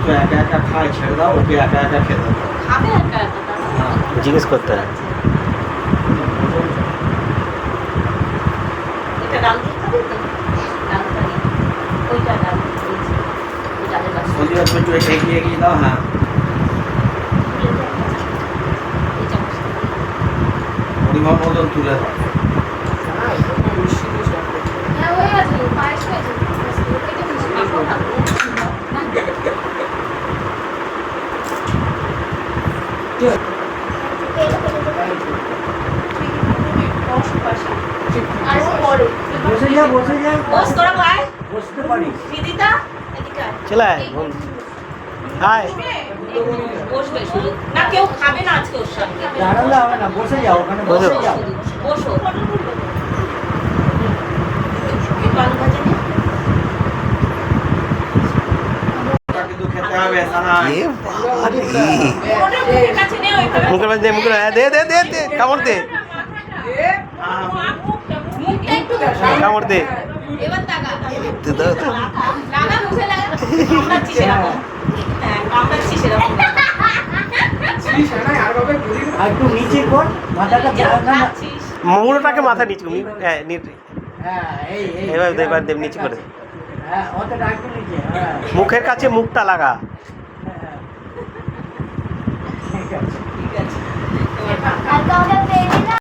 তো একা একা খায়, ছেড়ে দাও ওকে একা একা খেতে দাও। খাবে একা একা হ্যাঁ। জিজ্ঞেস করতে হয়। এটা ডাল দিয়ে খাবে তো? ডাল খাবে। ওইটা ডাল দিয়েছি। ওই ডালের বাসন। সন্ধ্যা তুমি একটু এগিয়ে এগিয়ে দাও। হ্যাঁ, এই চামচ। পরিমাণ মতন তুলে দাও। হ্যাঁ হয়ে গেছে, পায়েস হয়েছে। এটা কিছু মাখো না। আর ও পরে বসে যা, বসে যা। বস তোরা ভাই। বসতে পারিস। দিদিটা এদিকে আয়। চলে আয়। হাই। বসবে শুধু। না কেউ খাবে না আজকে ওর সঙ্গে। দাঁড়ালে হবে না, বসে যাও ওখানে, বসে বসো। যাও। শুধু। বসো। একটু আলু ভাজা নিয়ে। ওটা কিন্তু খেতে হবে, সানা। এ বাবা রে। ওটা মুখের কাছে নে ওইভাবে। মুখের মাঝে দে, মুখের মাঝে দে দে দে দে, কামড় দে, মুখটা একটু কামড় দে। এবার তাকা। দে দাও তো। লাগা মুখে লাগা। কামড়াচ্ছি সেরকম। হ্যাঁ কামড়াচ্ছি সেরকম। আর একটু নিচে কর, মাথাটা না না। খাচ্ছিস। মুড়োটাকে মাথা নিচু, হ্যাঁ হ্যাঁ, এই এই এবার এবার দেব নিচু করে। হ্যাঁ, অতটা একটু নিচে। হ্যাঁ, মুখের কাছে মুখটা লাগা। হ্যাঁ। ঠিক আছে। ঠিক আছে। আর কাউকে পেয়ে